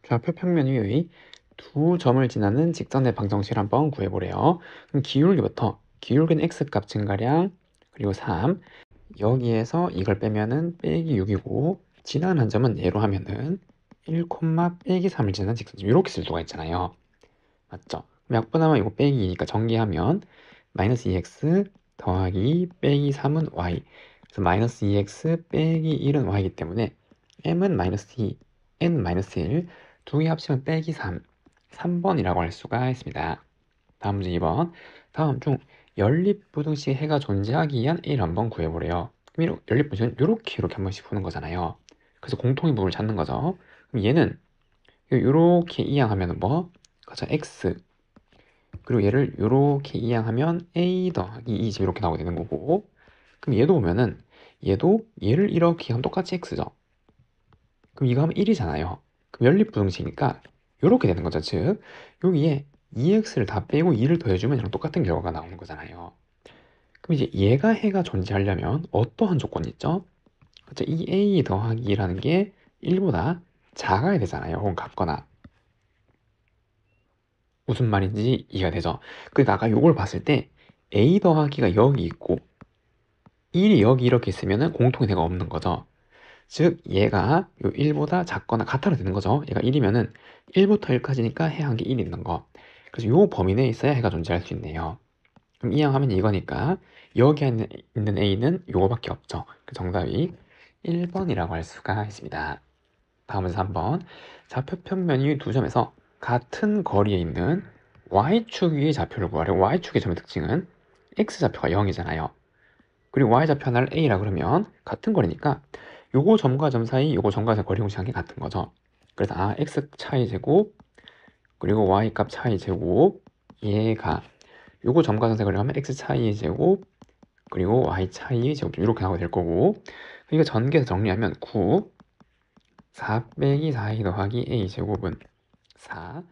좌표 평면 위의 두 점을 지나는 직선의 방정식을 한번 구해보래요. 그럼 기울기부터 기울기는 x값 증가량 그리고 3 여기에서 이걸 빼면은 빼기 6이고 지나는 한 점은 얘로 하면은 1, 빼기 3을 지나는 직선점 이렇게 쓸 수가 있잖아요. 맞죠? 그럼 약분하면 이거 빼기 2니까 전개하면 마이너스 2x 더하기 빼기 3은 y 그래서 마이너스 2x 빼기 1은 y이기 때문에 m은 마이너스 2, n 마이너스 1 두 개 합치면 빼기 3 3번이라고 할 수가 있습니다. 다음 문제 2번 다음 중 연립부등식 해가 존재하기 위한 A를 한번 구해보래요. 그럼 연립부등식은 이렇게 한 번씩 푸는 거잖아요. 그래서 공통인 부분을 찾는 거죠. 그럼 얘는 이렇게 이항하면 뭐? 그죠? x 그리고 얘를 이렇게 이항하면 a 더하기 2 이렇게 나오게 되는 거고 그럼 얘도 보면은 얘도 얘를 이렇게 하면 똑같이 x죠. 그럼 이거 하면 1이잖아요. 그럼 연립부등식이니까 이렇게 되는 거죠. 즉 여기에 2x를 다 빼고 2를 더해주면 이랑 똑같은 결과가 나오는 거잖아요. 그럼 이제 얘가 해가 존재하려면 어떠한 조건이 있죠? 그렇죠? 이 a 더하기 2라는 게 1보다 작아야 되잖아요. 혹은 같거나. 무슨 말인지 이해가 되죠? 그러니까 아까 요걸 봤을 때 a 더하기가 여기 있고 1이 여기 이렇게 있으면 공통의 대가 없는 거죠. 즉 얘가 요 1보다 작거나 같아도 되는 거죠. 얘가 1이면은 1부터 1까지니까 해한 게 1 있는 거. 그래서 요 범위 내에 있어야 해가 존재할 수 있네요. 그럼 이항하면 이거니까 여기 있는 a는 요거밖에 없죠. 그 정답이 1번이라고 할 수가 있습니다. 다음은 3번 좌표 평면 위 두 점에서 같은 거리에 있는 y축 위의 좌표를 구하래. y축의 점의 특징은 x좌표가 0이잖아요. 그리고 y좌표 하나를 a라 그러면 같은 거리니까 요거 점과 점 사이 요거 점과 거리 공식한 게 같은 거죠. 그래서 x 차이 제곱 그리고 y 값 차이 제곱 얘가 요거 점과 점 사이 거리 하면 x 차이 제곱 그리고 y 차이 제곱 이렇게 나오게 될 거고 이거 전개해서 정리하면 9 4 빼기 4a 더하기 a 제곱은 4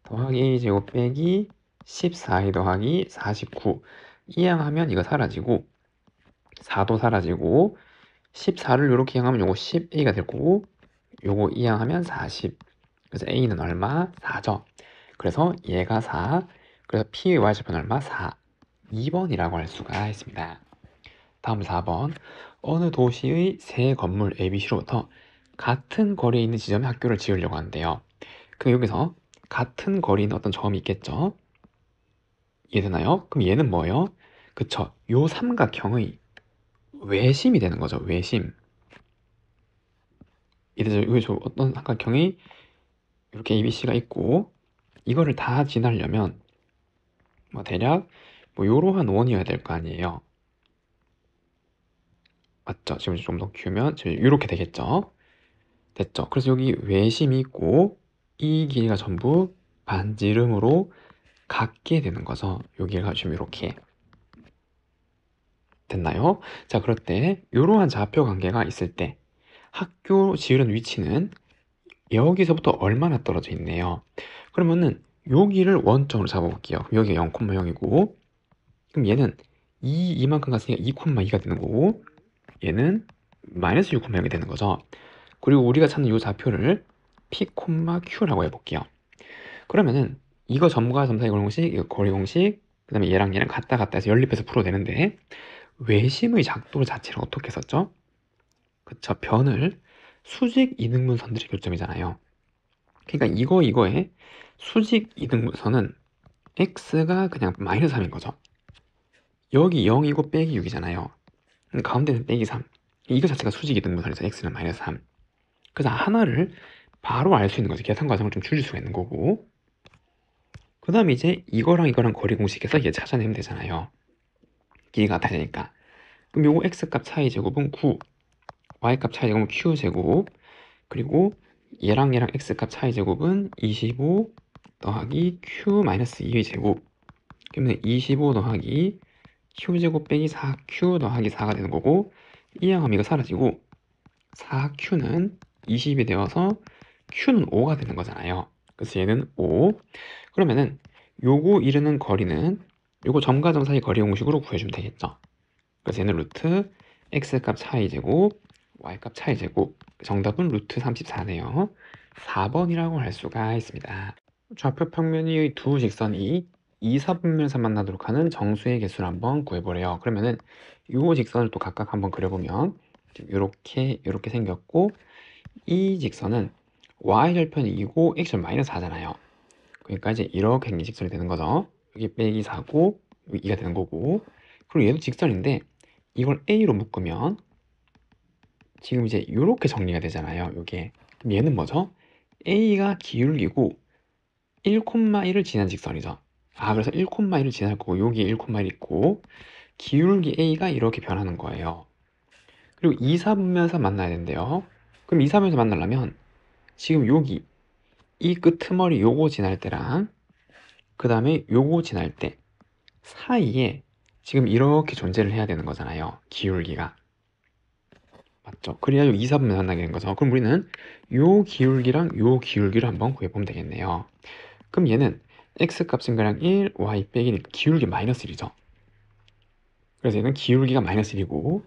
더하기 a 제곱 빼기 14a 더하기 49 이항하면 이거 사라지고 4도 사라지고 14를 이렇게 이항하면 요거 10a가 될 거고 요거 이항하면 40 그래서 a는 얼마? 4죠. 그래서 얘가 4 그래서 p의 y좌표는 얼마? 4 2번이라고 할 수가 있습니다. 다음 4번 어느 도시의 세 건물 ABC로부터 같은 거리에 있는 지점에 학교를 지으려고 하는데요. 그럼 여기서 같은 거리에 있는 어떤 점이 있겠죠? 이해되나요? 그럼 얘는 뭐예요? 그쵸. 요 삼각형의 외심이 되는 거죠. 외심. 이래서 여기서 어떤 삼각형이 이렇게 ABC가 있고 이거를 다 지나려면 뭐 대략 뭐 요러한 원이어야 될 거 아니에요. 맞죠? 지금 좀 더 키우면 지금 이렇게 되겠죠? 됐죠? 그래서 여기 외심이 있고 이 길이가 전부 반지름으로 같게 되는 거죠. 여기가 지금 이렇게 됐나요? 자, 그럴 때 이러한 좌표 관계가 있을 때 학교 지으는 위치는 여기서부터 얼마나 떨어져 있네요. 그러면은 여기를 원점으로 잡아볼게요. 여기가 0,0이고 그럼 얘는 이만큼 갔으니까 2,2가 되는 거고 얘는 마이너스 6,0이 되는 거죠. 그리고 우리가 찾는 이 좌표를 P, Q라고 해볼게요. 그러면은 이거 점과 점 사이 거리 공식, 이거 거리 공식, 그 다음에 얘랑 얘랑 같다 해서 연립해서 풀어도 되는데 외심의 작도 자체를 어떻게 썼죠? 그쵸, 변을 수직 이등분선들의 교점이잖아요. 그러니까 이거에 수직 이등분선은 x가 그냥 마이너스 3인 거죠. 여기 0이고 빼기 6이잖아요. 가운데는 빼기 3. 이거 자체가 수직 이등분선에서 x는 마이너스 3. 그래서 하나를 바로 알 수 있는 거죠. 계산 과정을 좀 줄일 수가 있는 거고. 그 다음에 이제 이거랑 거리 공식에서 얘 찾아내면 되잖아요. 길이가 같아야 되니까. 그럼 요거 x값 차이 제곱은 9, y값 차이 제곱은 q제곱, 그리고 얘랑 x값 차이 제곱은 25 더하기 q-2의 제곱. 그러면 25 더하기 q제곱 빼기 4q 더하기 4가 되는 거고 이항하면 이거 사라지고 4q는 20이 되어서 q는 5가 되는 거잖아요. 그래서 얘는 5. 그러면은 요거 이르는 거리는 요거 점과 점 사이 거리 공식으로 구해주면 되겠죠. 그래서 얘는 루트 x값 차이 제곱 y값 차이 제곱 정답은 루트 34네요. 4번이라고 할 수가 있습니다. 좌표 평면의 두 직선이 2, 4분면에서 만나도록 하는 정수의 개수를 한번 구해보래요. 그러면은 이 직선을 또 각각 한번 그려보면 이렇게 생겼고, 이 직선은 y절편이 2고 x절 마이너스 4잖아요. 그러니까 이제 이렇게 생긴 직선이 되는 거죠. 여기 빼기 4고 여기 2가 되는 거고, 그리고 얘도 직선인데 이걸 a로 묶으면 지금 이제 이렇게 정리가 되잖아요. 요게. 그럼 얘는 뭐죠? a가 기울기고 1,1을 지난 직선이죠. 그래서 1,1을 지날 거고 여기에 1,1 있고 기울기 a가 이렇게 변하는 거예요. 그리고 2, 4분면에서 만나야 된대요. 그럼 2, 4분면에서 만나려면 지금 여기 이 끄트머리 요거 지날 때랑 그 다음에 요거 지날 때 사이에 지금 이렇게 존재를 해야 되는 거잖아요. 기울기가. 맞죠? 그래야 2, 4분면 만나게 되는 거죠. 그럼 우리는 요 기울기랑 요 기울기를 한번 구해보면 되겠네요. 그럼 얘는 x 값은 그냥 1, y 빼기 1, 기울기 마이너스 1이죠. 그래서 얘는 기울기가 마이너스 1이고,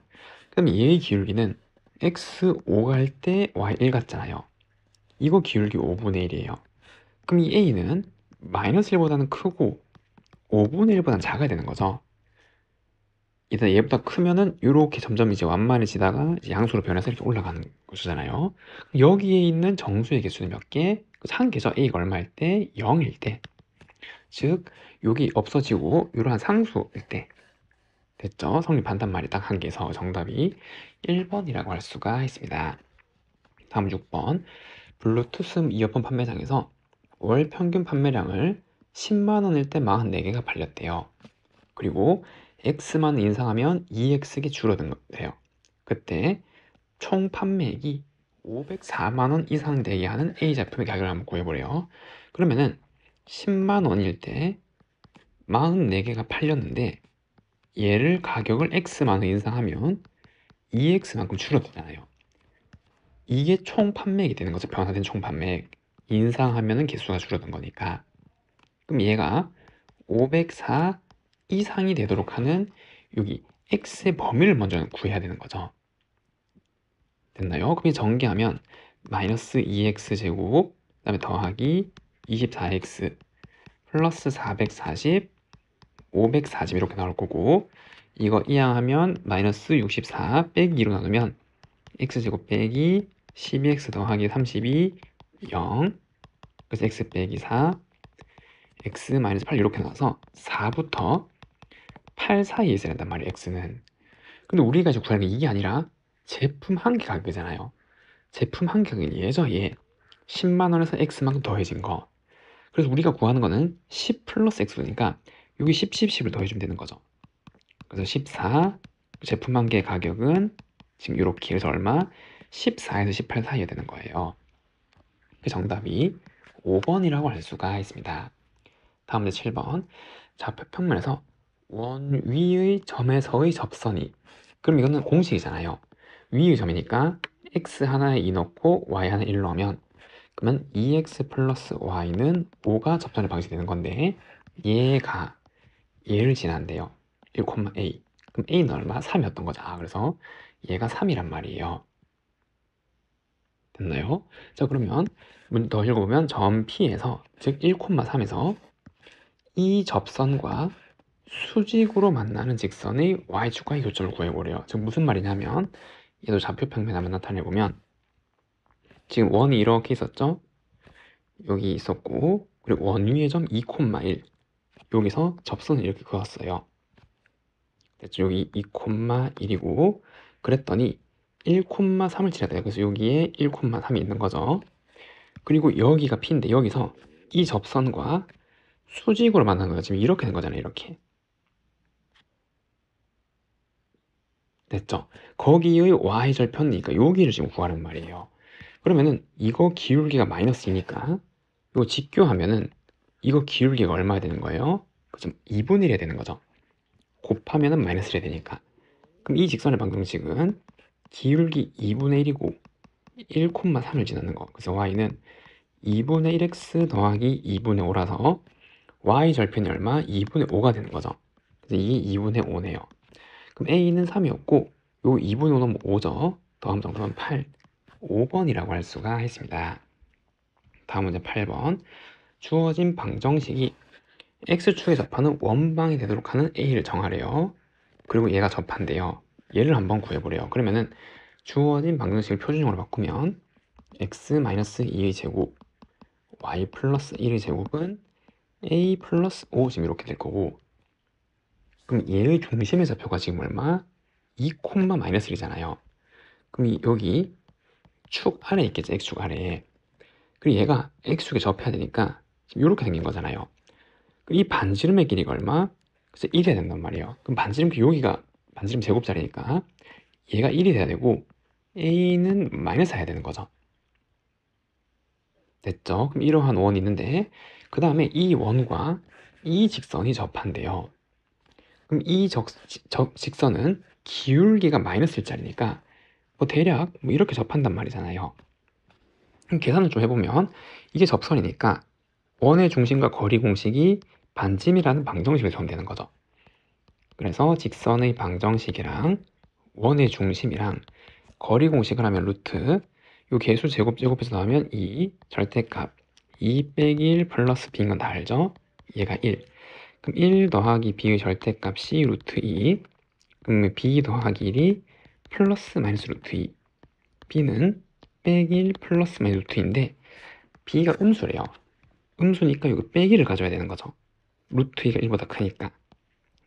그럼 얘의 기울기는 x 5가 할 때 y 1 같잖아요. 이거 기울기 5분의 1이에요. 그럼 이 a는 마이너스 1보다는 크고 5분의 1보다는 작아야 되는 거죠. 일단 얘보다 크면은 이렇게 점점 이제 완만해지다가 이제 양수로 변해서 이렇게 올라가는 수잖아요. 여기에 있는 정수의 개수는 몇 개? 한 개죠. a가 얼마일 때? 0일 때. 즉 여기 없어지고 이러한 상수일 때. 됐죠? 성립 반단말이 딱 한 개에서 정답이 1번이라고 할 수가 있습니다. 다음 6번. 블루투스 이어폰 판매장에서 월 평균 판매량을 10만 원일 때 44개가 팔렸대요. 그리고 X만 인상하면 2X가 줄어든 거예요. 그때 총 판매액이 504만 원 이상 되게 하는 A 제품의 가격을 한번 구해보래요. 그러면은 10만 원일 때 44개가 팔렸는데 얘를 가격을 X만 원 인상하면 2X만큼 줄어들잖아요. 이게 총 판매액이 되는 거죠. 변화된 총 판매액. 인상하면은 개수가 줄어든 거니까. 그럼 얘가 504 이상이 되도록 하는 여기 x의 범위를 먼저 구해야 되는 거죠. 됐나요? 그럼 전개하면 마이너스 2x 제곱, 그 다음에 더하기 24x 플러스 440, 540 이렇게 나올 거고, 이거 이항하면 마이너스 64 빼기 2로 나누면 x제곱 빼기 12x 더하기 32, 0. 그래서 x 빼기 4, x 마이너스 8 이렇게 나와서 4부터 8 사이에 있어야 된단 말이에요. x는. 근데 우리가 지금 구하는 게 이게 아니라 제품 한 개 가격이잖아요. 제품 한 개 가격이 얘죠. 얘 10만 원에서 x만큼 더해진 거. 그래서 우리가 구하는 거는 10 플러스 x니까 여기 10, 10, 10을 더해주면 되는 거죠. 그래서 14 제품 한 개의 가격은 지금 이렇게 해서 얼마? 14에서 18 사이에 되는 거예요. 그 정답이 5번이라고 할 수가 있습니다. 다음 문제 7번. 좌표 평면에서 원 위의 점에서의 접선이, 그럼 이거는 공식이잖아요. 위의 점이니까 x 하나에 2 넣고 y 하나에 1 넣으면 그러면 2x 플러스 y는 5가 접선의 방식이 되는 건데 얘가 얘를 지난대요. 1,a. 그럼 a는 얼마? 3이었던 거죠. 그래서 얘가 3이란 말이에요. 됐나요? 자, 그러면 문제 더 읽어보면 점 P에서, 즉 1,3에서 이 접선과 수직으로 만나는 직선의 y축과의 교점을 구해보래요. 즉 무슨 말이냐면 얘도 좌표 평면 한번 나타내보면 지금 원이 이렇게 있었죠? 여기 있었고, 그리고 원 위의 점 2,1 여기서 접선을 이렇게 그었어요. 됐죠? 여기 2,1이고 그랬더니 1,3을 칠해야 돼요. 그래서 여기에 1,3이 있는 거죠. 그리고 여기가 P인데 여기서 이 접선과 수직으로 만나는 거죠. 지금 이렇게 된 거잖아요. 이렇게. 됐죠? 거기의 y절편이니까 여기를 지금 구하는 말이에요. 그러면은 이거 기울기가 마이너스 2니까 이거 직교하면은 이거 기울기가 얼마야 되는 거예요? 그죠? 2분의 1이 되는 거죠. 곱하면은 마이너스 1이 되니까. 그럼 이 직선의 방정식은 기울기 2분의 1이고 1,3을 지나는 거. 그래서 y는 2분의 1x 더하기 2분의 5라서 y절편이 얼마? 2분의 5가 되는 거죠. 그래서 이게 2분의 5네요. 그럼 a는 3이었고 요 2분의 5는 5죠. 더하면 정답은 8. 5번이라고 할 수가 있습니다. 다음 문제 8번. 주어진 방정식이 x축에 접하는 원방이 되도록 하는 a를 정하래요. 그리고 얘가 접한대요. 얘를 한번 구해보래요. 그러면은 주어진 방정식을 표준형으로 바꾸면 x-2의 제곱 y 플러스 1의 제곱은 a 플러스 5 지금 이렇게 될 거고, 그럼 얘의 중심의 좌표가 지금 얼마? 2, 마이너스 1이잖아요. 그럼 여기 축 아래에 있겠죠. x축 아래에. 그리고 얘가 x축에 접해야 되니까 지금 이렇게 생긴 거잖아요. 이 반지름의 길이가 얼마? 그래서 1이 된단 말이에요. 그럼 반지름 여기가 반지름 제곱자리니까 얘가 1이 돼야 되고 a는 마이너스 해야 되는 거죠. 됐죠? 그럼 이러한 원이 있는데 그 다음에 이 원과 이 직선이 접한대요. 그럼 이 직선은 기울기가 마이너스 1짜리니까 뭐 대략 뭐 이렇게 접한단 말이잖아요. 그럼 계산을 좀 해보면 이게 접선이니까 원의 중심과 거리 공식이 반짐이라는 방정식을 적으면 되는 거죠. 그래서 직선의 방정식이랑 원의 중심이랑 거리 공식을 하면 루트 요 개수 제곱해서 나오면 2 절대값 2 빼기 1 플러스 b인 건 다 알죠? 얘가 1. 그럼 1 더하기 b의 절대값이 루트 2. 그럼 b 더하기 1이 플러스 마이너스 루트 2. b는 빼기 1 플러스 마이너스 루트 2인데 b가 음수래요. 음수니까 여기 빼기를 가져야 되는 거죠. 루트 2가 1보다 크니까.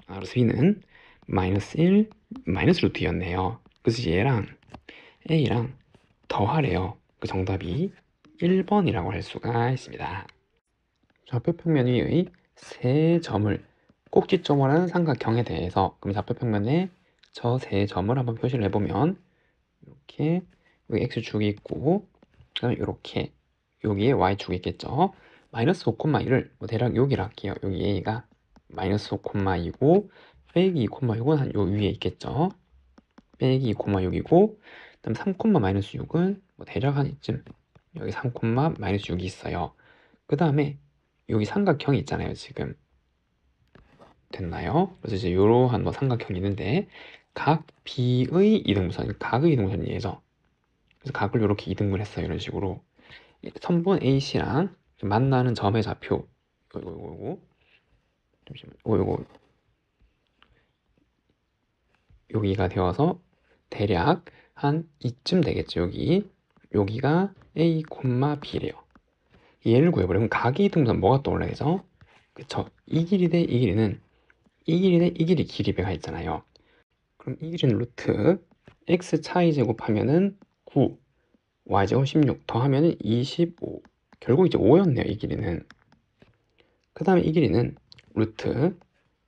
그래서 b는 마이너스 1 마이너스 루트 2였네요. 그래서 얘랑 a랑 더하래요. 그 정답이 1번이라고 할 수가 있습니다. 좌표평면 위의 세 점을 꼭지점을 하는 삼각형에 대해서, 그럼 좌표평면에 저 세 점을 한번 표시를 해보면 이렇게 여기 x축이 있고 그 다음에 이렇게 여기에 y축이 있겠죠. 마이너스 5,2를 뭐 대략 여기로 할게요. 여기 a가 마이너스 5,2고 빼기 2,6은 한 요 위에 있겠죠. 빼기 2,6이고 그다음 3, 마이너스 6은 뭐 대략 한 이쯤 여기 3, 마이너스 6이 있어요. 그 다음에 여기 삼각형이 있잖아요. 지금 됐나요? 그래서 이제 이러한 뭐 삼각형이 있는데 각 B의 이등분선, 각의 이등분선이죠. 그래서 각을 이렇게 이등분 했어요. 이런 식으로 선분 AC랑 만나는 점의 좌표 요거 잠시만 요거 여기가 되어서 대략 한 이쯤 되겠죠. 여기가 A, B래요. 얘를 구해보려면 각의 이등분선 뭐가 떠올라야죠? 그쵸? 이 길이 대 이 길이는 이 길이 대 이 길이 길이배가 있잖아요. 그럼 이 길이는 루트 x 차이 제곱하면은 9 y 제곱 16 더하면은 25 결국 이제 5였네요. 이 길이는. 그 다음에 이 길이는 루트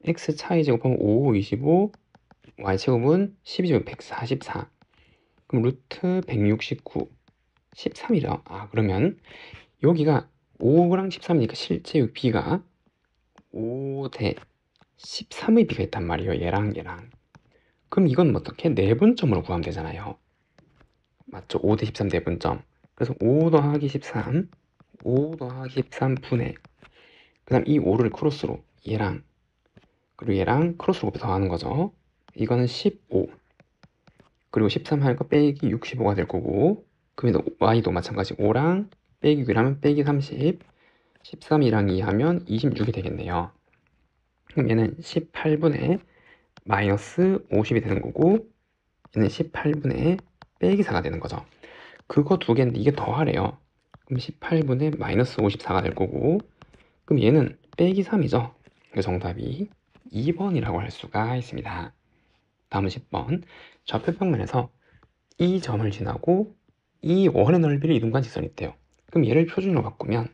x 차이 제곱하면 5, 25 y 제곱은 12제곱 144 그럼 루트 169 13이죠. 그러면 여기가 5랑 13이니까 실제 b가 5대 13의 b가 있단 말이에요. 얘랑 그럼 이건 어떻게? 내분점으로 구하면 되잖아요. 맞죠? 5대 13 내분점. 그래서 5 더하기 13 5 더하기 13분의 그 다음 이 5를 크로스로 얘랑 그리고 얘랑 크로스로 더하는 거죠. 이거는 15 그리고 13 하니까 빼기 65가 될 거고 그러면 y도 마찬가지 5랑 빼기 6이라면 빼기 30 13이랑 2 하면 26이 되겠네요. 그럼 얘는 18분의 마이너스 50이 되는 거고 얘는 18분의 빼기 4가 되는 거죠. 그거 두 개인데 이게 더하래요. 그럼 18분의 마이너스 54가 될 거고 그럼 얘는 빼기 3이죠. 그 정답이 2번이라고 할 수가 있습니다. 다음은 10번. 좌표평면에서 이 점을 지나고 이 원의 넓이를 이등분한 직선이 있대요. 그럼 얘를 표준으로 바꾸면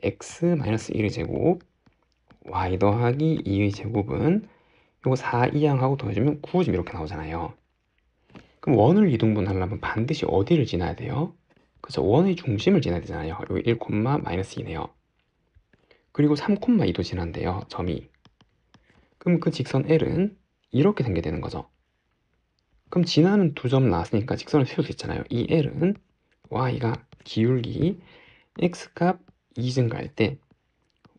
x-1의 제곱 y 더하기 2의 제곱은 요거 4 이항하고 더해주면 9 지금 이렇게 나오잖아요. 그럼 원을 이등분하려면 반드시 어디를 지나야 돼요? 그래서 원의 중심을 지나야 되잖아요. 여기 1, 마이너스 2네요. 그리고 3, 2도 지난대요. 점이. 그럼 그 직선 L은 이렇게 생겨야 되는 거죠. 그럼 지나는 두 점 나왔으니까 직선을 세울 수 있잖아요. 이 L은 Y가 기울기 X값 2 증가할 때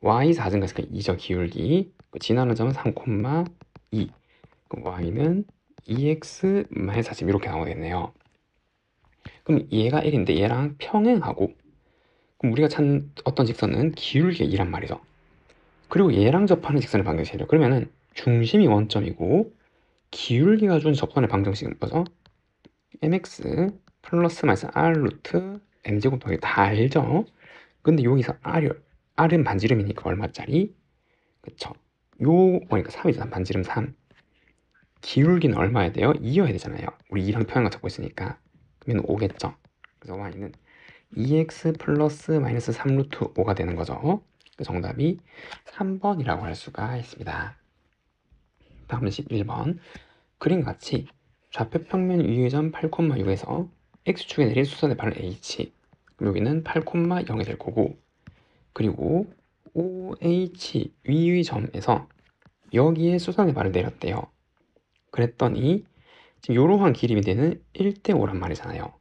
Y 4 증가했으니까 2죠. 기울기. 지나는 점은 3, 2. 그럼 Y는 2x-4 이렇게 나오겠네요. 그럼 얘가 L인데 얘랑 평행하고 그럼 우리가 찾는 어떤 직선은 기울기가 2란 말이죠. 그리고 얘랑 접하는 직선의 방정식이래요. 그러면은 중심이 원점이고 기울기가 준 접선의 방정식은 뭐죠? mx 플러스 마이너스 r 루트 m제곱 더하기 다 알죠? 근데 여기서 r은 반지름이니까 얼마짜리? 그쵸? 그러니까 3이잖아. 반지름 3. 기울기는 얼마야 돼요? 2여야 되잖아요. 우리 2랑 평행가 잡고 있으니까. 그러면 5겠죠? 그래서 y는 2x 플러스 마이너스 3 루트 5가 되는 거죠. 그 정답이 3번이라고 할 수가 있습니다. 다음은 11번. 그림과 같이 좌표 평면 유의점 8,6에서 x축에 내린 수선의 발을 h, 그럼 여기는 8,0이 될 거고, 그리고 OH 위의점에서 여기에 수선의 발을 내렸대요. 그랬더니 지금 이러한 기림이 되는 1대5란 말이잖아요.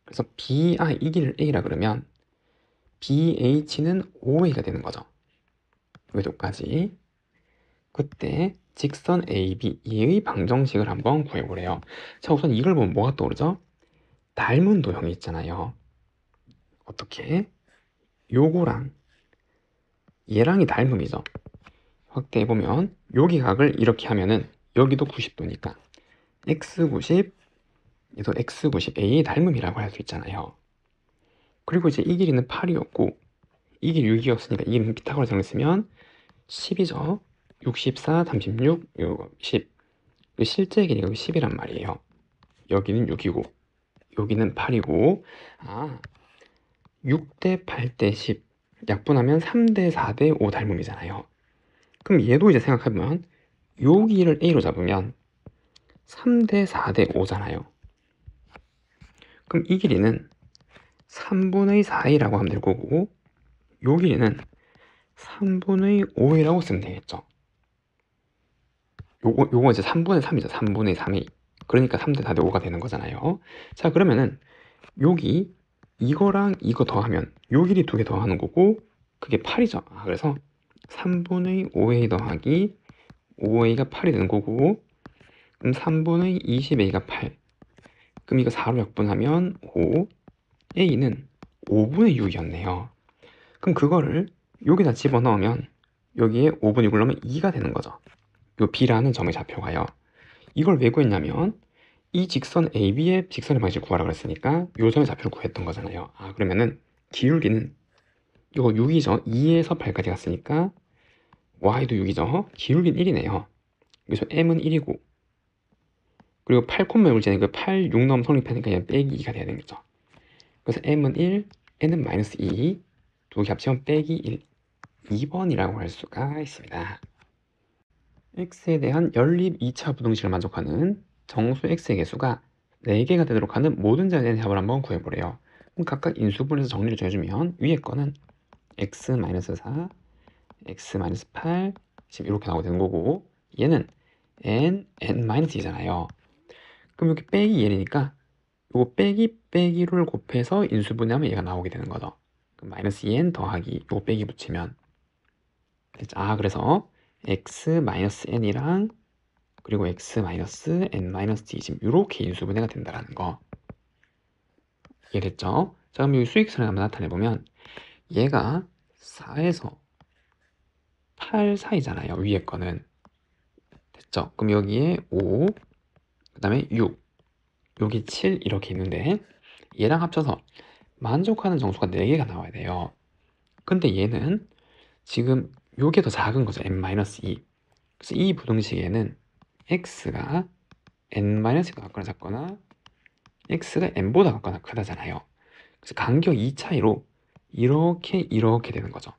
그래서 이 길을 A라 그러면 BH는 OA가 되는 거죠. 외도까지. 그때 직선 AB, 이의 방정식을 한번 구해보래요. 자, 우선 이걸 보면 뭐가 떠오르죠? 닮은 도형이 있잖아요. 어떻게? 요거랑 얘랑이 닮음이죠. 확대해보면 여기 각을 이렇게 하면은 여기도 90도니까 x90, 얘도 x90, A의 닮음이라고 할 수 있잖아요. 그리고 이제 이 길이는 8이었고 이 길이 6이었으니까 이 길이는 피타고라스를 쓰면 10이죠. 64, 36, 10. 실제 길이가 10이란 말이에요. 여기는 6이고 여기는 8이고 6대 8대 10 약분하면 3대 4대 5 닮음이잖아요. 그럼 얘도 이제 생각해보면 여기를 A로 잡으면 3대 4대 5잖아요. 그럼 이 길이는 3분의 4이라고 하면 될 거고 요 길이는 3분의 5이라고 쓰면 되겠죠. 요거 이제 3분의 3이죠. 3분의 3이. 그러니까 3대 4대 5가 되는 거잖아요. 자, 그러면은 여기 이거랑 이거 더하면 요 길이 두 개 더하는 거고 그게 8이죠. 그래서 3분의 5a 더하기 5a가 8이 되는 거고 그럼 3분의 20a가 8. 그럼 이거 4로 약분하면 5. a는 5분의 6이었네요. 그럼 그거를 여기다 집어넣으면 여기에 5분의 6을 넣으면 2가 되는 거죠. 요 b라는 점의 좌표가요. 이걸 왜 구했냐면 이 직선 AB의 직선의 방식을 구하라고 했으니까 요 점의 좌표를 구했던 거잖아요. 그러면은 기울기는 이거 6이죠. 2에서 8까지 갔으니까 y도 6이죠. 기울기는 1이네요. 그래서 m은 1이고 그리고 8,6을 재니까 8, 6 넣으면 성립하니까 그냥 빼기 2가 돼야 되겠죠. 그래서 m은 1, n은 마이너스 2, 두 개 합치면 빼기 1, 2번이라고 할 수가 있습니다. x에 대한 연립 2차 부등식을 만족하는 정수 x의 개수가 4개가 되도록 하는 모든 자리의 합을 한번 구해보래요. 그럼 각각 인수분해서 정리를 좀 해주면 위에 거는 x-4, x-8, 지금 이렇게 나오게 되는 거고 얘는 n-2잖아요. 그럼 여기 빼기 1이니까 요거 빼기 빼기를 곱해서 인수분해하면 얘가 나오게 되는 거죠. 그럼 마이너스 2n 더하기 요거 빼기 붙이면 그래서 x-n이랑 그리고 x-n-d 지금 이렇게 인수분해가 된다라는 거 이해됐죠? 자, 그럼 여기 수익선을 한번 나타내보면 얘가 4에서 8 사이잖아요. 위에 거는 됐죠? 그럼 여기에 5, 그 다음에 6, 여기 7 이렇게 있는데 얘랑 합쳐서 만족하는 정수가 4개가 나와야 돼요. 근데 얘는 지금 요게 더 작은 거죠. n-2. 그래서 이 부등식에는 x가 n-가 같거나 작거나 x가 n보다 같거나 크다잖아요. 그래서 간격 2 차이로 이렇게 되는 거죠.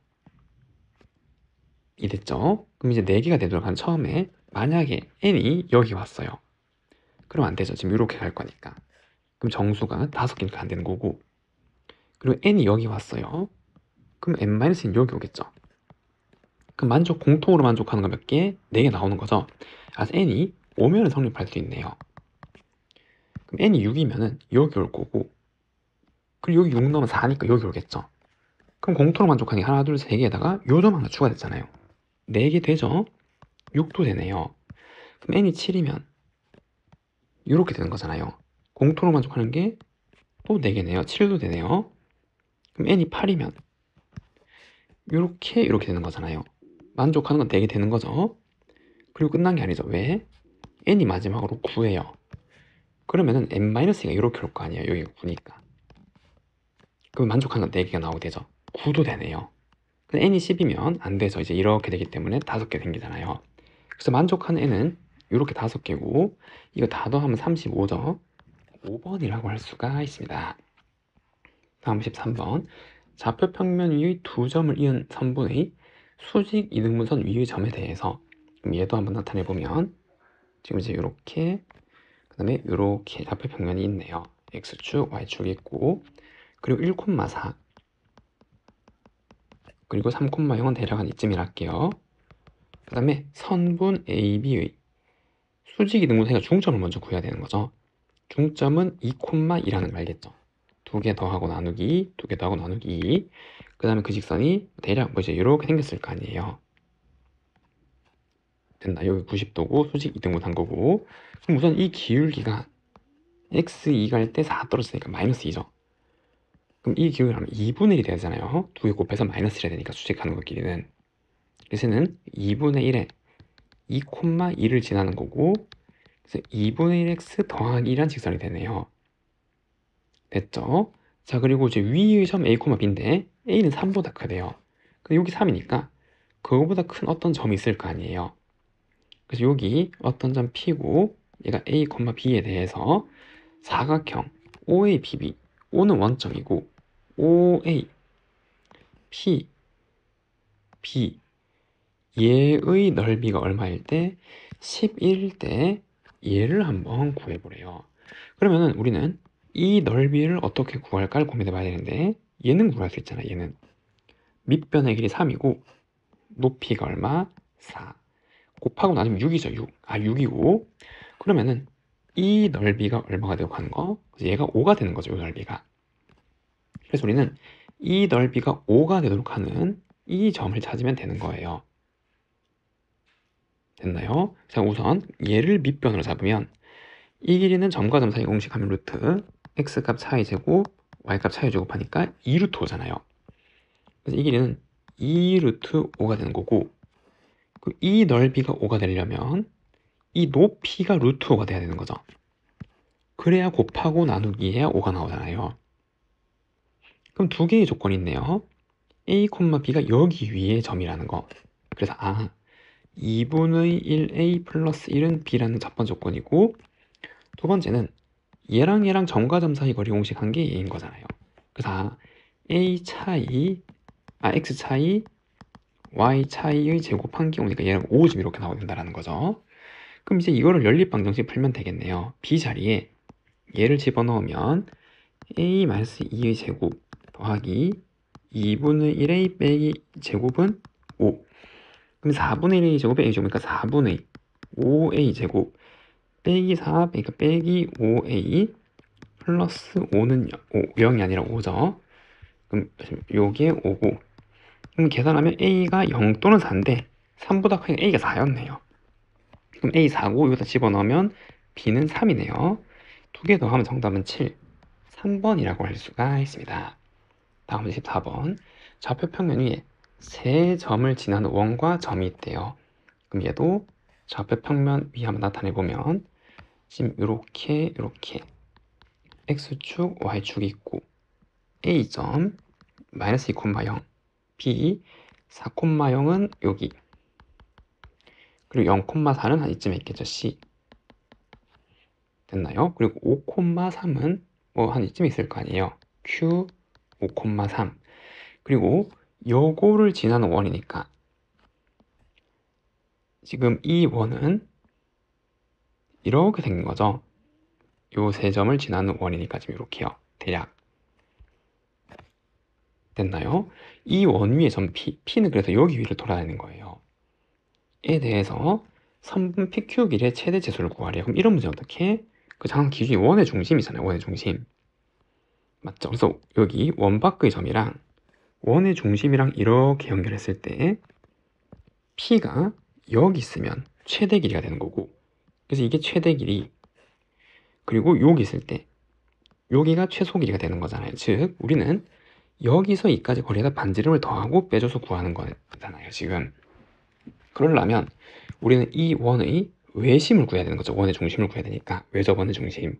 이해됐죠? 그럼 이제 4개가 되도록 한 처음에 만약에 n이 여기 왔어요. 그럼 안 되죠. 지금 이렇게 갈 거니까. 그럼 정수가 5개니까 안 되는 거고 그리고 n이 여기 왔어요. 그럼 n-는 여기 오겠죠. 그럼 공통으로 만족하는 거 몇 개? 4개 나오는 거죠. 그래서 n이 오면은 성립할 수 있네요. 그럼 n이 6이면은 여기 올 거고 그리고 여기 6 넣으면 4니까 여기 오겠죠. 그럼 공통으로 만족하는 게 하나, 둘, 세 개에다가 요점 하나 추가됐잖아요. 4개 되죠? 6도 되네요. 그럼 n이 7이면 이렇게 되는 거잖아요. 공통으로 만족하는 게 또 4개네요. 7도 되네요. 그럼 n이 8이면 이렇게 되는 거잖아요. 만족하는 건 4개 되는 거죠. 그리고 끝난 게 아니죠. 왜? n이 마지막으로 9예요. 그러면은 n-2가 이렇게 올 거 아니에요. 여기가 9니까. 그럼 만족하는 건 4개가 나오게 되죠. 9도 되네요. 근데 n이 10이면 안 되죠. 이제 이렇게 되기 때문에 5개 생기잖아요. 그래서 만족하는 n은 이렇게 5개고 이거 다 더하면 35죠. 5번이라고 할 수가 있습니다. 다음 13번. 좌표 평면 위의 두 점을 이은 선분의 수직 이등분선 위의 점에 대해서, 그럼 얘도 한번 나타내 보면 지금 이제 이렇게, 그 다음에 이렇게 좌표 평면이 있네요. x축, y축이 있고, 그리고 1,4 그리고 3,0은 대략 한 이쯤이라 할게요. 그 다음에 선분 AB의 수직 이등분선의 중점을 먼저 구해야 되는 거죠. 중점은 2,2라는 거 알겠죠? 2개 더하고 나누기, 2개 더하고 나누기. 그 다음에 그 직선이 대략 뭐 이제 이렇게 생겼을 거 아니에요. 된다. 여기 90도고 수직 이등분한 거고. 그럼 우선 이 기울기가 x2 갈 때 4 떨어졌으니까 마이너스 2죠. 그럼 이 기울기를 하면 2분의 1이 되잖아요. 2개 곱해서 마이너스 1이 되니까 수직하는 것끼리는. 그래서 는 2분의 1에 2,2를 지나는 거고, 그래서 2분의 1x 더하기 1이란 직선이 되네요. 됐죠? 자, 그리고 이제 위의 점 a, b인데 a는 3보다 크대요. 근데 여기 3이니까 그거보다 큰 어떤 점이 있을 거 아니에요. 그래서 여기 어떤 점 p고 얘가 a, b에 대해서 사각형 OA, BB, O는 원점이고 OA, P, B 얘의 넓이가 얼마일 때 11일 때 얘를 한번 구해보래요. 그러면은 우리는 이 넓이를 어떻게 구할까를 고민해 봐야 되는데, 얘는 구할 수 있잖아. 얘는 밑변의 길이 3이고 높이가 얼마? 4 곱하고 나누면 6이죠. 6. 6이고, 그러면은 이 넓이가 얼마가 되고 하는 거? 그래서 얘가 5가 되는 거죠. 이 넓이가. 그래서 우리는 이 넓이가 5가 되도록 하는 이 점을 찾으면 되는 거예요. 됐나요? 자, 우선 얘를 밑변으로 잡으면 이 길이는 점과 점 사이 공식하면 루트 x값 차이 제곱 y값 차이 제곱하니까 2루트 5잖아요. 그래서 이 길이는 2루트 5가 되는 거고, 이 넓이가 5가 되려면 이 높이가 루트 5가 돼야 되는 거죠. 그래야 곱하고 나누기 해야 5가 나오잖아요. 그럼 두 개의 조건이 있네요. a, b가 여기 위에 점이라는 거. 그래서 2분의 1a 플러스 1은 b라는 첫 번째 조건이고, 두 번째는 얘랑 얘랑 점과 점 사이 거리 공식한 게 얘인 거잖아요. 그래서 a 차이, x 차이, y 차이의 제곱한 게 오니까 얘랑 5점 이렇게 나오게 된다는 거죠. 그럼 이제 이거를 연립방정식 풀면 되겠네요. b 자리에 얘를 집어넣으면 a-2의 제곱 더하기 2분의 1a 빼기 제곱은 5. 그럼 4분의 1a 제곱에 a 제곱이니까 4분의 5a 제곱 빼기 4 빼기 5a 플러스 5는 0이 아니라 5죠. 그럼 요게 5고, 그럼 계산하면 a가 0 또는 4인데 3보다 크니까 a가 4였네요. 그럼 a 4고 여기다 집어넣으면 b는 3이네요. 두 개 더하면 정답은 7, 3번이라고 할 수가 있습니다. 다음 14번. 좌표 평면 위에 세 점을 지나는 원과 점이 있대요. 그럼 얘도 좌표 평면 위 한번 나타내 보면 지금 이렇게 x축, y축이 있고 a점 마이너스 2,0, b 4,0은 여기, 그리고 0,4는 한 이쯤에 있겠죠. c 됐나요? 그리고 5,3은 뭐 한 이쯤에 있을 거 아니에요. q 5,3. 그리고 요거를 지나는 원이니까 지금 이 원은 이렇게 생긴 거죠. 요 세 점을 지나는 원이니까 지금 이렇게요. 대략 됐나요? 이 원 위에 점 P, P는 그래서 여기 위를 돌아다니는 거예요. 에 대해서 선분 PQ 길이의 최대 제수를 구하래요. 그럼 이런 문제 어떻게? 그 정한 기준이 원의 중심이잖아요. 원의 중심. 맞죠? 그래서 여기 원 밖의 점이랑 원의 중심이랑 이렇게 연결했을 때 P가 여기 있으면 최대 길이가 되는 거고, 그래서 이게 최대 길이, 그리고 여기 있을 때 여기가 최소 길이가 되는 거잖아요. 즉 우리는 여기서 이까지 거리에다 반지름을 더하고 빼줘서 구하는 거잖아요, 지금. 그러려면 우리는 이 원의 외심을 구해야 되는 거죠. 원의 중심을 구해야 되니까. 외접원의 중심.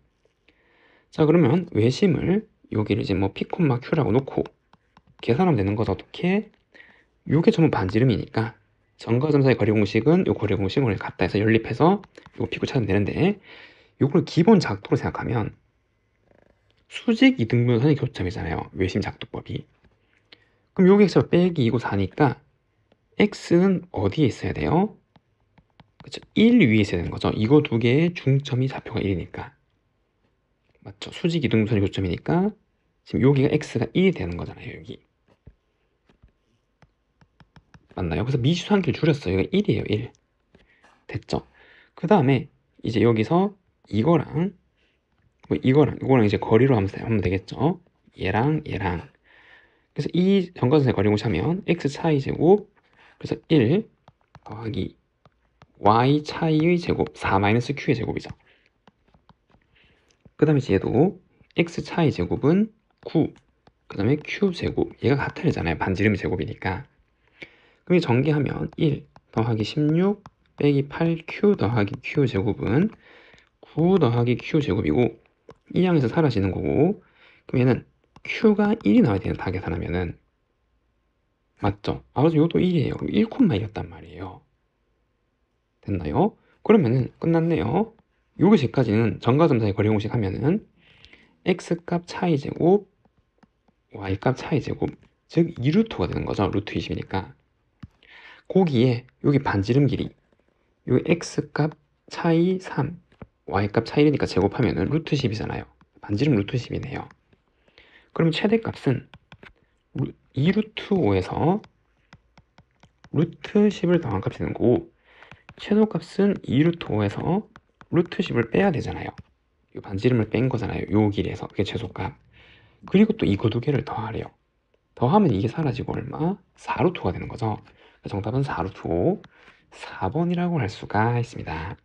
자, 그러면 외심을 여기를 이제 뭐 P, Q라고 놓고 계산하면 되는 거죠. 어떻게? 요게 전부 반지름이니까 점과 점 사이 거리 공식은 요 거리 공식을 갖다 해서 연립해서 요거 P, Q 찾으면 되는데, 요걸 기본 작도로 생각하면 수직 이등분선의 교점이잖아요, 외심 작도법이. 그럼 여기 x가 빼기 2고 4니까 x는 어디에 있어야 돼요? 그쵸? 1 위에 있어야 되는 거죠. 이거 두 개의 중점이 좌표가 1이니까. 맞죠? 수직 이등분선의 교점이니까 지금 여기가 x가 1이 되는 거잖아요, 여기. 맞나요? 그래서 미지수 한 개를 줄였어요. 여기가 1이에요, 1. 됐죠? 그 다음에 이제 여기서 이거랑 뭐 이거랑 이제 거리로 하면 되겠죠? 얘랑 그래서 이 정과선의 거리 공식하면 x 차이 제곱, 그래서 1 더하기 y 차이의 제곱 4-q의 제곱이죠. 그 다음에 얘도 x 차이 제곱은 9, 그 다음에 q 제곱, 얘가 같아야잖아요, 반지름이 제곱이니까. 그럼 전개하면 1 더하기 16 빼기 8q 더하기 q 제곱은 9 더하기 q 제곱이고, 이 양에서 사라지는 거고, 그럼 얘는 q가 1이 나와야 되는, 다 계산하면은. 맞죠? 그래서 요도 1이에요. 그럼 1콤마이었단 말이에요. 됐나요? 그러면은 끝났네요. 여기까지는 점과 점 사이 거리 공식 하면은 x값 차이 제곱, y값 차이 제곱, 즉 2루트가 되는 거죠. 루트 20이니까. 거기에 여기 반지름 길이, 여기 x값 차이 3, y값 차이 1이니까 제곱하면은 루트 10이잖아요. 반지름 루트 10이네요. 그럼 최대값은 2루트 5에서 루트 10을 더한 값이 되는 거고, 최소값은 2루트 5에서 루트 10을 빼야 되잖아요. 이 반지름을 뺀 거잖아요, 요 길이에서. 그게 최소값. 그리고 또 이거 두 개를 더하래요. 더하면 이게 사라지고 얼마? 4루트가 되는 거죠. 정답은 4루트 5, 4번이라고 할 수가 있습니다.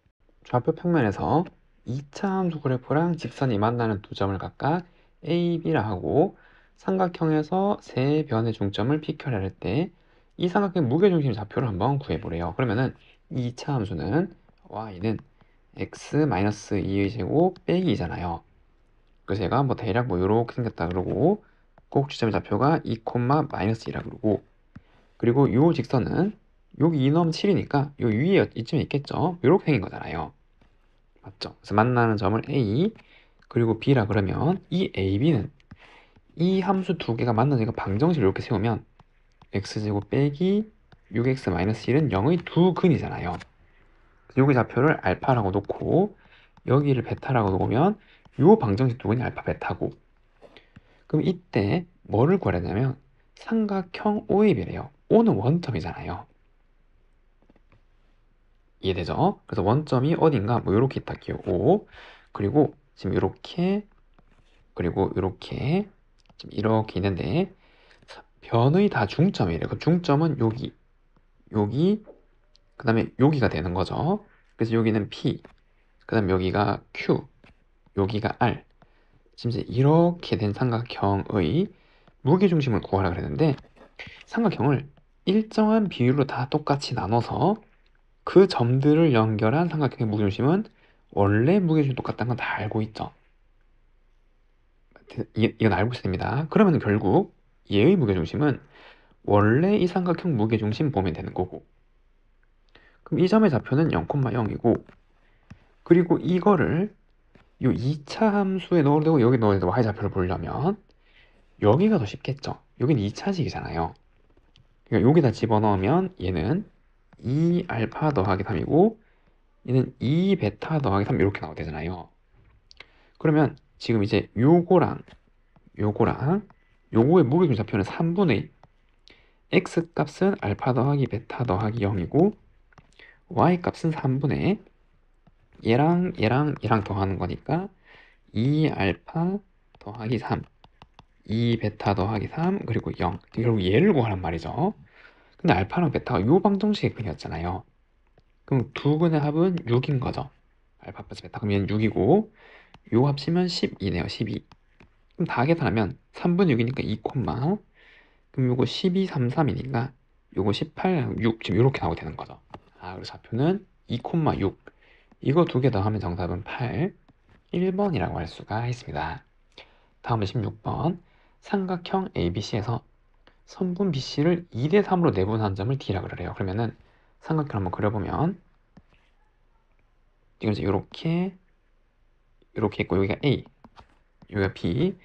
좌표 평면에서 2차 함수 그래프랑 직선이 만나는 두 점을 각각 A, B라 하고, 삼각형에서 세 변의 중점을 PQ를 할 때 이 삼각형 무게중심 좌표를 한번 구해보래요. 그러면은 2차 함수는 y는 x-2의 제곱 빼기 2잖아요. 그래서 얘가 뭐 대략 뭐 요렇게 생겼다 그러고, 꼭 지점의 좌표가 2, -2라 그러고, 그리고 요 직선은 여기 2 넣으면 7이니까 요 위에 이쯤에 있겠죠. 요렇게 생긴 거잖아요. 맞죠? 그래서 만나는 점을 A, 그리고 B라 그러면 이 A, B는 이 함수 두 개가 만나니까 방정식을 이렇게 세우면 x제곱 빼기 6x-1은 0의 두 근이잖아요. 여기 좌표를 알파라고 놓고 여기를 베타라고 놓으면 요 방정식 두 근이 알파 베타고, 그럼 이때 뭐를 구하려냐면 삼각형 OAB래요. O는 원점이잖아요. 이해되죠? 그래서 원점이 어딘가 뭐 요렇게 있다 할게요. O, 그리고 지금 요렇게, 그리고 요렇게, 지금 이렇게 있는데 변의 다 중점이래요. 그 중점은 여기, 그 다음에 여기가 되는 거죠. 그래서 여기는 P, 그 다음에 여기가 Q, 여기가 R. 지금 이제 이렇게 된 삼각형의 무게중심을 구하라 그랬는데, 삼각형을 일정한 비율로 다 똑같이 나눠서 그 점들을 연결한 삼각형의 무게중심은 원래 무게중심이 똑같다는 건 다 알고 있죠. 이건 알고 있어야 됩니다. 그러면 결국 얘의 무게중심은 원래 이 삼각형 무게중심 보면 되는 거고, 그럼 이 점의 좌표는 0,0이고, 그리고 이거를 이 2차 함수에 넣어도 되고 여기 넣어도 되고 y좌표를 보려면 여기가 더 쉽겠죠. 여기는 2차식이잖아요. 그러니까 여기다 집어넣으면 얘는 2알파 더하기 3이고 얘는 2베타 더하기 3 이렇게 나오게 되잖아요. 그러면 지금 이제 요거랑 요거의 무게중 좌표는 3분의 x값은 알파 더하기 베타 더하기 0이고 y값은 3분의 얘랑 더하는 거니까 2알파 더하기 3, 2베타 더하기 3, 그리고 0. 결국 얘를 구하란 말이죠. 근데 알파랑 베타가 요 방정식의 근이었잖아요. 그럼 두 근의 합은 6인 거죠. 알파 플러스 베타. 그럼 얘는 6이고 요 합치면 12네요. 12. 그럼 다 계산하면 3분의 6이니까 2 콤마, 그럼 요거 12, 3, 3이니까 요거 18, 6 지금 이렇게 나오게 되는 거죠. 그래서 좌표는 2 콤마 6. 이거 두 개 더하면 정답은 8, 1번이라고 할 수가 있습니다. 다음은 16번. 삼각형 ABC에서 선분 BC를 2대 3으로 내분한 점을 D라 그래요. 그러면은 삼각형 한번 그려보면 지금 이렇게 있고 여기가 A, 여기가 B,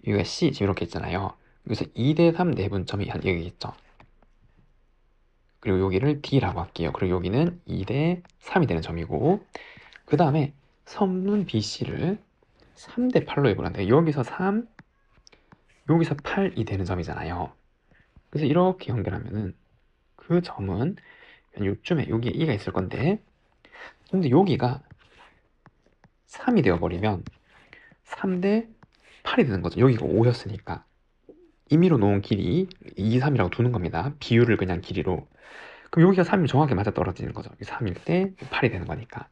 여기가 C 지금 이렇게 있잖아요. 그래서 2대 3 내분점이 여기 있죠. 그리고 여기를 D라고 할게요. 그리고 여기는 2대 3이 되는 점이고, 그 다음에 선분 BC를 3대 8로 내분한다. 여기서 3, 여기서 8이 되는 점이잖아요. 그래서 이렇게 연결하면은 그 점은 요쯤에 여기에 2가 있을 건데, 근데 여기가 3이 되어버리면 3대 8이 되는 거죠. 여기가 5였으니까 임의로 놓은 길이 2, 3이라고 두는 겁니다. 비율을 그냥 길이로. 그럼 여기가 3이 정확히 맞아 떨어지는 거죠. 3일 때 8이 되는 거니까.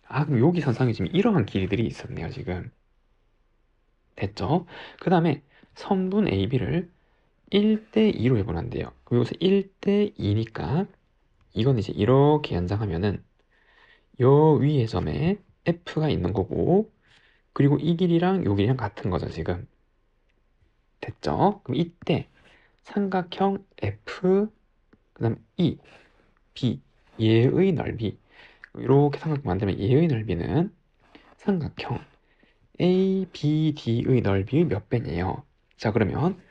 그럼 여기 선상에 지금 이러한 길이들이 있었네요. 지금 됐죠? 그 다음에 선분 AB를 1대 2로 해보는데요. 그럼 여기서 1대 2니까 이건 이제 이렇게 연장하면은 요 위의 점에 F가 있는 거고, 그리고 이 길이랑 요 길이랑 같은 거죠. 지금 됐죠? 그럼 이때 삼각형 F 그 다음 E, B 얘의 넓이, 이렇게 삼각형 만들면 얘의 넓이는 삼각형 ABD의 넓이의 몇 배냐요. 자, 그러면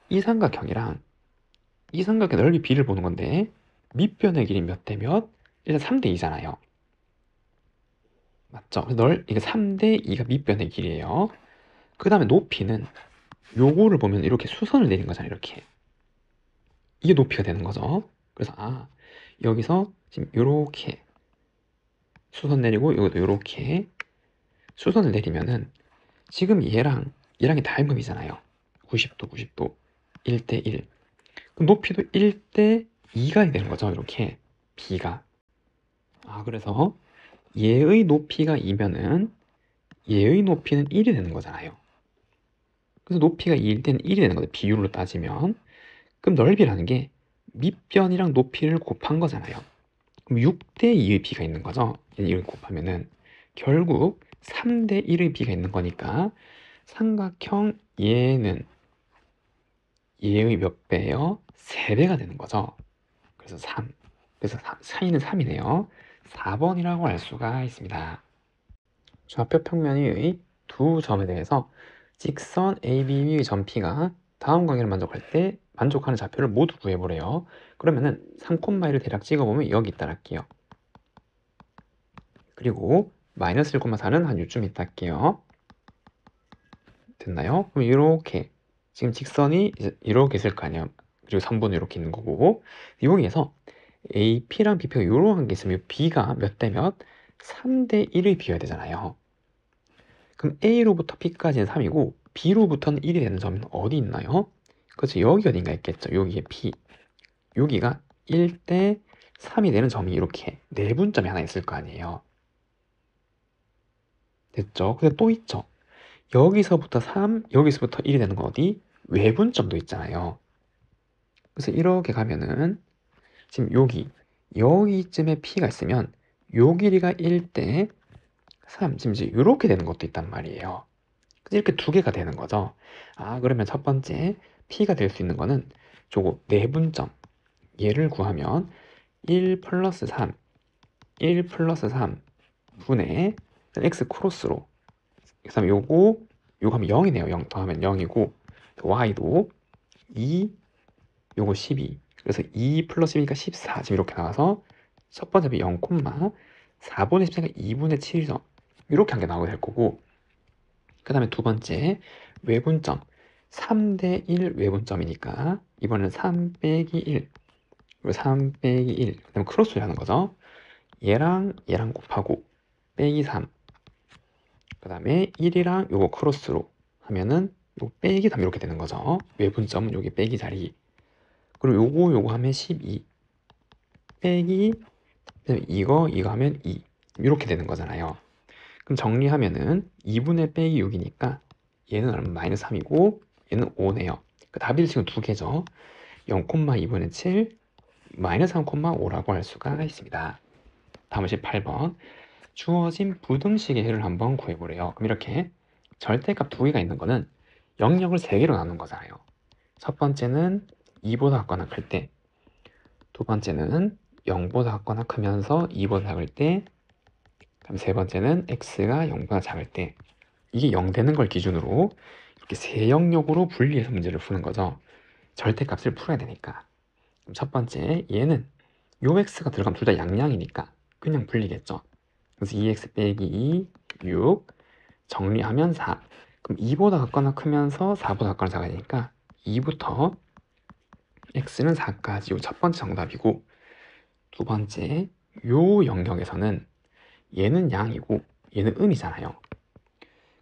이 삼각형이랑 이 삼각형 넓이 B를 보는 건데 밑변의 길이 몇 대 몇? 일단 3대 2잖아요. 맞죠? 그래서 이게 3대 2가 밑변의 길이에요. 그 다음에 높이는 요거를 보면 이렇게 수선을 내린 거잖아요. 이렇게 이게 높이가 되는 거죠. 그래서 여기서 지금 요렇게 수선 내리고 이것도 요렇게 수선을 내리면은 지금 얘랑이 닮음이잖아요. 90도 90도 1대 1. 그럼 높이도 1대 2가 되는 거죠. 이렇게 B가. 그래서 얘의 높이가 2면은 얘의 높이는 1이 되는 거잖아요. 그래서 높이가 2일 때는 1이 되는 거죠. 비율로 따지면. 그럼 넓이라는 게 밑변이랑 높이를 곱한 거잖아요. 그럼 6대 2의 B가 있는 거죠. 이걸 곱하면은 결국 3대 1의 B가 있는 거니까 삼각형 얘는 얘의 몇 배예요? 3배가 되는 거죠. 그래서 3. 그래서 사이는 3이네요. 4번이라고 할 수가 있습니다. 좌표 평면의 두 점에 대해서 직선 AB의 점 P가 다음 관계를 만족할 때 만족하는 좌표를 모두 구해보래요. 그러면은 3,1을 대략 찍어보면 여기 있다 할게요. 그리고 마이너스 1,4는 한 요쯤 있다 할게요. 됐나요? 그럼 이렇게 지금 직선이 이렇게 있을 거 아니에요. 그리고 3번은 이렇게 있는 거고, 여기에서 AP랑 BP가 이런 게 있으면 B가 몇 대 몇? 3대 1을 비워야 되잖아요. 그럼 A로부터 P까지는 3이고 B로부터는 1이 되는 점은 어디 있나요? 그렇죠. 여기 어딘가 있겠죠. 여기에 P. 여기가 1대 3이 되는 점이 이렇게 내분점이 하나 있을 거 아니에요. 됐죠? 근데 또 있죠. 여기서부터 3, 여기서부터 1이 되는 건 어디? 외분점도 있잖아요. 그래서 이렇게 가면은 지금 여기쯤에 P가 있으면 요 길이가 1대 3, 지금 이제 이렇게 되는 것도 있단 말이에요. 이렇게 두 개가 되는 거죠. 그러면 첫 번째 P가 될 수 있는 거는 저거 내분점, 얘를 구하면 1 플러스 3, 1 플러스 3 분의 x 크로스로, 그 다음에 요거 하면 0이네요. 0 더하면 0이고, y도 2, 요거 12. 그래서 2 플러스 12가 14. 지금 이렇게 나와서 첫 번째 0, 4분의 14가 2분의 7이죠. 이렇게 한 게 나오게 될 거고, 그 다음에 두 번째 외분점 3대 1 외분점이니까 이번에는 3 빼기 1, 그리고 3 빼기 1, 그 다음에 크로스를 하는 거죠. 얘랑 곱하고 빼기 3, 그 다음에 1이랑 요거 크로스로 하면은 요 빼기 3 이렇게 되는 거죠. 외분점은 여기 빼기 자리, 그리고 요거 하면 12 빼기, 이거 하면 2 이렇게 되는 거잖아요. 그럼 정리하면은 2분의 빼기 6이니까 얘는 얼마? 마이너스 3이고 얘는 5네요. 그 답이 지금 두 개죠. 0,2분의 7 마이너스 3,5라고 할 수가 있습니다. 다음은 18번. 주어진 부등식의 해를 한번 구해보래요. 그럼 이렇게 절대값 두 개가 있는 거는 영역을 세 개로 나눈 거잖아요. 첫 번째는 2보다 작거나 클 때, 두 번째는 0보다 작거나 크면서 2보다 작을 때, 그다음 세 번째는 x가 0보다 작을 때. 이게 0 되는 걸 기준으로 이렇게 세 영역으로 분리해서 문제를 푸는 거죠. 절대값을 풀어야 되니까. 그럼 첫 번째, 얘는 요 x가 들어가면 둘 다 양양이니까 그냥 분리겠죠. 그래서 2x 빼기 2, 6 정리하면 4. 그럼 2보다 작거나 크면서 4보다 작거나 작아야 되니까 2부터 x는 4까지 요 첫 번째 정답이고, 두 번째 요 영역에서는 얘는 양이고 얘는 음이잖아요.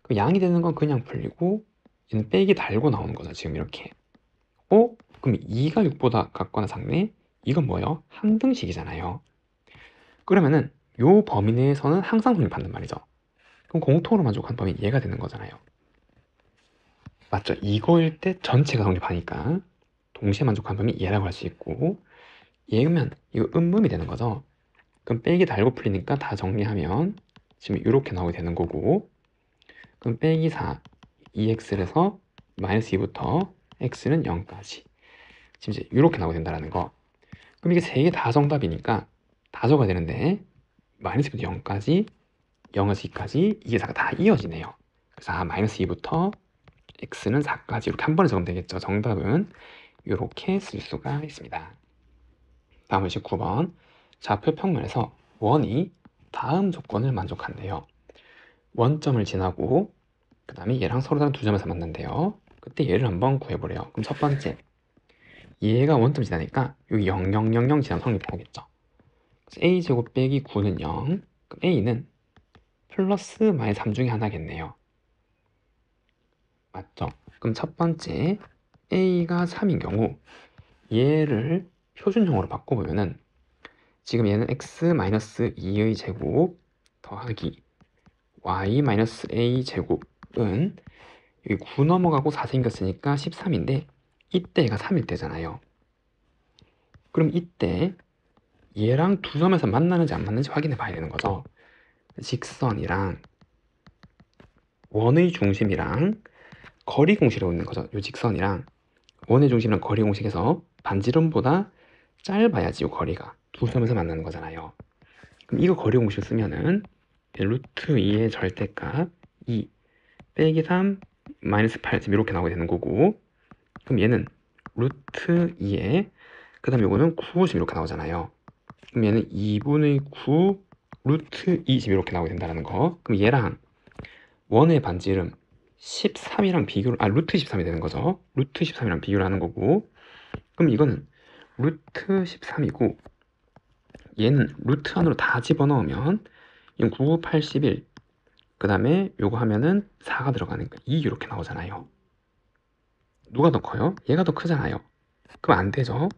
그 양이 되는 건 그냥 풀리고 얘는 빼기 달고 나오는 거죠. 지금 이렇게. 그럼 2가 6보다 작거나 작네? 이건 뭐예요? 함등식이잖아요. 그러면은 요 범위 내에서는 항상 성립한단 말이죠. 그럼 공통으로 만족한 범위 얘가 되는 거잖아요. 맞죠? 이거일 때 전체가 성립하니까 동시에 만족한 범위 얘라고 할 수 있고, 얘면 이거 음음이 되는 거죠. 그럼 빼기 달고 풀리니까 다 정리하면 지금 이렇게 나오게 되는 거고, 그럼 빼기 4 2x에서 마이너스 2부터 x는 0까지 지금 이제 이렇게 나오게 된다는 거. 그럼 이게 세 개 다 정답이니까 다 적어야 되는데 마이너스 2부터 0까지 0에서 2까지 이게 4가 다 이어지네요. 그래서 마이너스 2부터 x는 4까지 이렇게 한 번에 적으면 되겠죠. 정답은 이렇게 쓸 수가 있습니다. 다음은 19번. 좌표 평면에서 원이 다음 조건을 만족한대요. 원점을 지나고 그 다음에 얘랑 서로 다른 두 점에서 만난대요. 그때 얘를 한번 구해보래요. 그럼 첫 번째, 얘가 원점 지나니까 여기 0, 0, 0, 0 지나면 성립하겠죠. 그래서 a제곱 빼기 9는 0. 그럼 a는 플러스 마이너스 3 중에 하나겠네요. 맞죠? 그럼 첫 번째 a가 3인 경우 얘를 표준형으로 바꿔보면은 지금 얘는 x-2의 제곱 더하기 y-a 제곱은 여기 9 넘어가고 4 생겼으니까 13인데 이때가 3일 때잖아요. 그럼 이때 얘랑 두 점에서 만나는지 안 만나는지 확인해 봐야 되는 거죠. 직선이랑 원의 중심이랑 거리 공식으로 있는 거죠. 이 직선이랑 원의 중심이랑 거리 공식에서 반지름보다 짧아야지 이 거리가 두 점에서 만나는 거잖아요. 그럼 이거 거리 공식 쓰면은 루트 2의 절대값 2 빼기 3 마이너스 8 지금 이렇게 나오게 되는 거고, 그럼 얘는 루트 2에 그 다음에 이거는 9 지금 이렇게 나오잖아요. 그럼 얘는 2분의 9 루트 2 지금 이렇게 나오게 된다는 거. 그럼 얘랑 원의 반지름 13이랑 비교를 루트 13이 되는 거죠. 루트 13이랑 비교를 하는 거고, 그럼 이거는 루트 13이고 얘는 루트 안으로 다 집어넣으면 이건 9, 9, 81, 그 다음에 요거 하면은 4가 들어가니까 2 이렇게 나오잖아요. 누가 더 커요? 얘가 더 크잖아요. 그럼 안 되죠.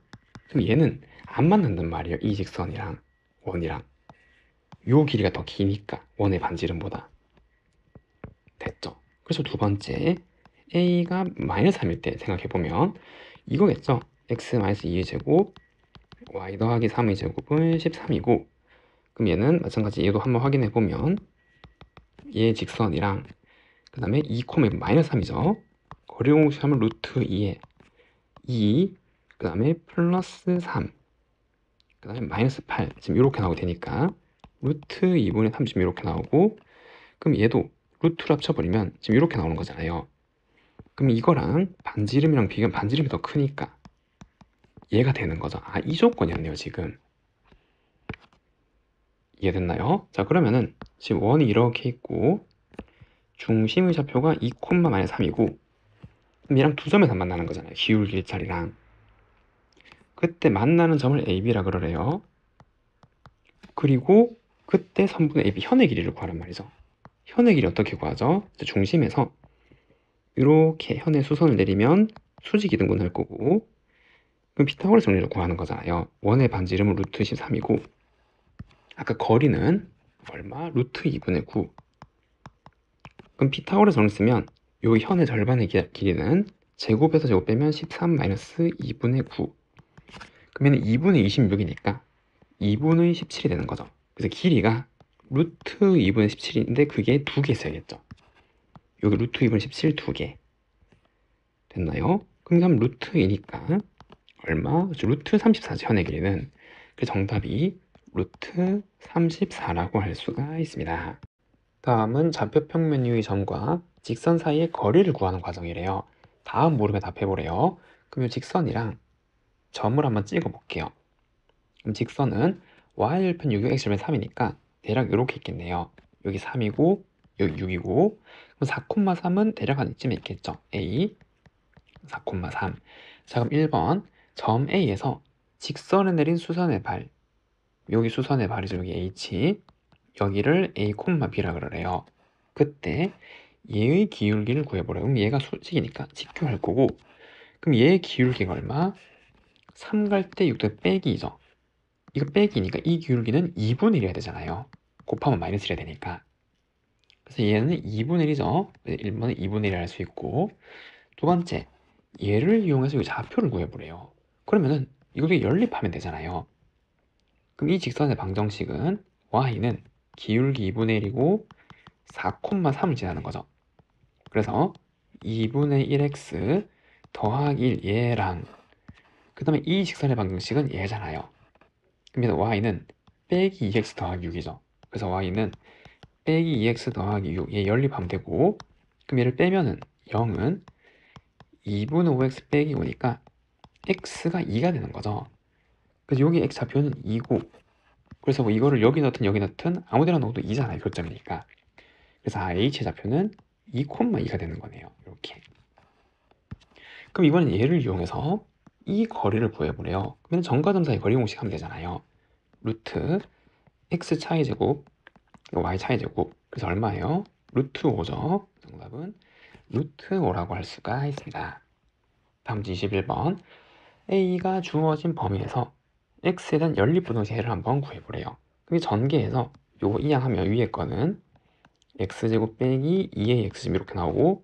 그럼 얘는 안 만난단 말이에요. 이 직선이랑 원이랑 요 길이가 더 기니까 원의 반지름보다. 됐죠. 그래서 두 번째 a가 마이너스 3일 때 생각해보면 이거겠죠. x-2의 제곱 y 더하기 3의 제곱은 13이고, 그럼 얘는 마찬가지 얘도 한번 확인해보면 얘 직선이랑 그 다음에 2, 마이너스 3이죠. 거리 공식 하면 루트 2에 2, 그 다음에 플러스 3, 그 다음에 마이너스 8 지금 이렇게 나오게 되니까 루트 2분의 3 지금 이렇게 나오고, 그럼 얘도 루트를 합쳐버리면 지금 이렇게 나오는 거잖아요. 그럼 이거랑 반지름이랑 비교하면 반지름이 더 크니까 얘가 되는 거죠. 이 조건이었네요. 지금 이해됐나요? 자, 그러면은 지금 원이 이렇게 있고 중심의 좌표가 2, 마이너스 3이고 그럼 얘랑 두 점에서 만나는 거잖아요. 기울기 일자리랑. 그때 만나는 점을 AB라 그러래요. 그리고 그때 선분의 AB 현의 길이를 구하란 말이죠. 현의 길이 어떻게 구하죠? 중심에서 이렇게 현의 수선을 내리면 수직이 등분할 거고, 그럼 피타고라스 정리를 구하는 거잖아요. 원의 반지름은 루트 13이고 아까 거리는 얼마? 루트 2분의 9. 그럼 피타고라스 정리 쓰면 요 현의 절반의 길이는 제곱에서 제곱 빼면 13 마이너스 2분의 9. 그러면 2분의 26이니까 2분의 17이 되는 거죠. 그래서 길이가 루트 2분의 17인데 그게 2개 있어야겠죠. 여기 루트 2분의 17 2개. 됐나요? 그럼 루트 2니까 얼마? 그렇죠. 루트 34죠. 현의 길이는. 그 정답이 루트 34라고 할 수가 있습니다. 다음은 좌표 평면 유의 점과 직선 사이의 거리를 구하는 과정이래요. 다음 물음에 답해보래요. 그럼 이 직선이랑 점을 한번 찍어 볼게요. 그럼 직선은 y절편 6이고 x절편 3이니까 대략 이렇게 있겠네요. 여기 3이고 여기 6이고 그럼 4,3은 대략 한 이쯤에 있겠죠. a 4,3. 자, 그럼 1번 점 A에서 직선에 내린 수선의 발, 여기 수선의 발이죠. 여기 H, 여기를 A, B라 그러래요. 그때 얘의 기울기를 구해보래요. 그럼 얘가 수직이니까 직교할 거고, 그럼 얘의 기울기가 얼마? 3 갈 때 6대 빼기 2죠. 이거 빼기니까 이 기울기는 2분의 1 해야 되잖아요. 곱하면 마이너스 1 해야 되니까. 그래서 얘는 2분의 1이죠. 1번은 2분의 1 할 수 있고, 두 번째, 얘를 이용해서 이 좌표를 구해보래요. 그러면은 이걸 연립하면 되잖아요. 그럼 이 직선의 방정식은 y는 기울기 2분의 1이고 4,3을 지나는 거죠. 그래서 2분의 1x 더하기 1 얘랑 그 다음에 이 직선의 방정식은 얘잖아요. 그러면 y는 빼기 2x 더하기 6이죠. 그래서 y는 빼기 2x 더하기 6, 얘 연립하면 되고, 그럼 얘를 빼면은 0은 2분의 5x 빼기 5니까 x가 2가 되는 거죠. 그래서 여기 x 좌표는 2고, 그래서 뭐 이거를 여기 넣든 여기 넣든 아무데나 넣어도 2잖아요. 교점이니까. 그래서 h의 좌표는 2,2가 되는 거네요. 이렇게. 그럼 이번엔 얘를 이용해서 이 거리를 구해보래요. 그러면 점과 점 사이 거리 공식 하면 되잖아요. 루트 x 차이 제곱 y 차이 제곱. 그래서 얼마예요? 루트 5죠. 정답은 루트 5라고 할 수가 있습니다. 다음 주 21번. A가 주어진 범위에서 X에 대한 연립부등식을 한번 구해보래요. 그게 전개해서 요거 이항하면 위에 거는 X제곱 빼기 2의 X제곱 이렇게 나오고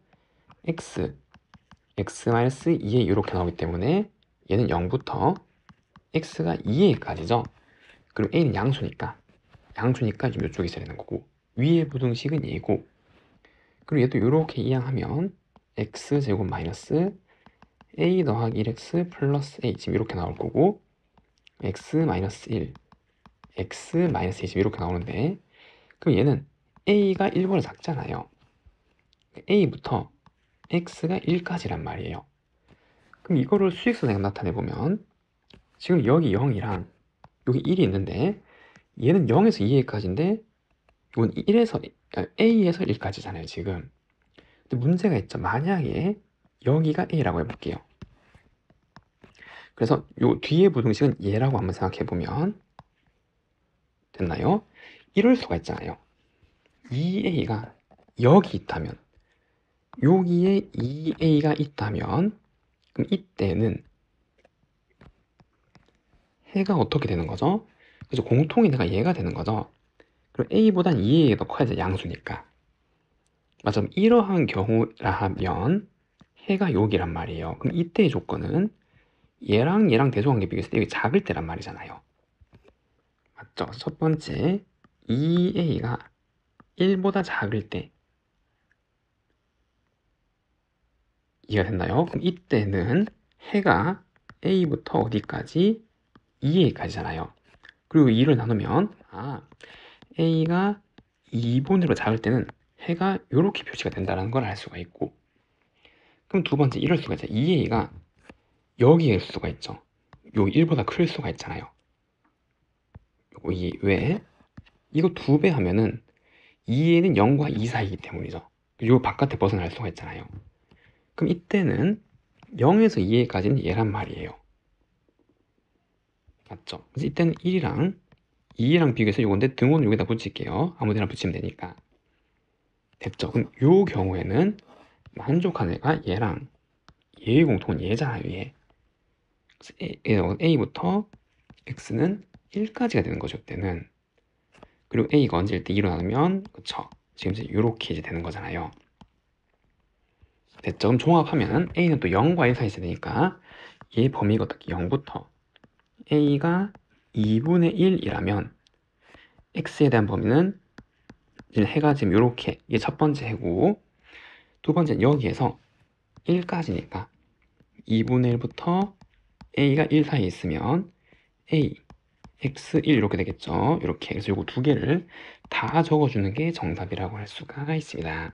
X-2의 이렇게 나오기 때문에 얘는 0부터 X가 2A까지죠. 그리고 A는 양수니까 지금 이쪽에 있어야 되는 거고 위의 부등식은 얘고 그리고 얘도 이렇게 이항하면 X제곱 마이너스 A 더하기 1X 플러스 A 지금 이렇게 나올 거고 X-1 X-1 지금 이렇게 나오는데 그럼 얘는 A가 1보다 작잖아요. A부터 X가 1까지란 말이에요. 그럼 이거를 수직선에 나타내보면 지금 여기 0이랑 여기 1이 있는데 얘는 0에서 2A까지인데 이건 A에서 1까지잖아요 지금. 근데 문제가 있죠. 만약에 여기가 A라고 해볼게요. 그래서 요 뒤에 부등식은 얘라고 한번 생각해보면 됐나요? 이럴 수가 있잖아요. 2A가 여기 있다면 여기에 2A가 있다면 그럼 이때는 해가 어떻게 되는 거죠? 그래서 공통인 해가 얘가 되는 거죠. 그럼 A보단 2A가 더 커야지 양수니까. 맞아. 이러한 경우라 하면 해가 여기란 말이에요. 그럼 이때의 조건은 얘랑 대소관계 비교했을 때 여기 작을 때란 말이잖아요. 맞죠? 첫 번째 2A가 1보다 작을 때 이해가 됐나요? 그럼 이때는 해가 A부터 어디까지? 2A까지잖아요. 그리고 2를 나누면 A가 2분으로 작을 때는 해가 이렇게 표시가 된다는 걸 알 수가 있고 그럼 두 번째 이럴 수가 있죠. 2A가 여기에 있을 수가 있죠. 여기 1보다 클 수가 있잖아요. 이 왜? 이거 2배 하면은 2A는 0과 2 사이이기 때문이죠. 요 바깥에 벗어날 수가 있잖아요. 그럼 이때는 0에서 2A까지는 얘란 말이에요. 맞죠? 그래서 이때는 1이랑 2랑 비교해서 요건데 등호는 여기다 붙일게요. 아무데나 붙이면 되니까. 됐죠? 그럼 요 경우에는 만족한 애가 얘랑 얘의 공통은 얘잖아요. 얘. A부터 X는 1까지가 되는 거죠. 그때는. 그리고 A가 언제일 때 2로 나누면 그쵸? 지금 이제 요렇게 이제 되는 거잖아요. 됐죠? 그럼 종합하면 A는 또 0과 1 사이에 있어야 되니까 얘 범위가 어떻게 0부터 A가 2분의 1이라면 X에 대한 범위는 이제 해가 지금 요렇게, 이게 첫 번째 해고, 두 번째는 여기에서 1까지니까 2분의 1부터 A가 1 사이에 있으면 A, X1 이렇게 되겠죠. 이렇게. 그래서 요거 두 개를 다 적어주는 게 정답이라고 할 수가 있습니다.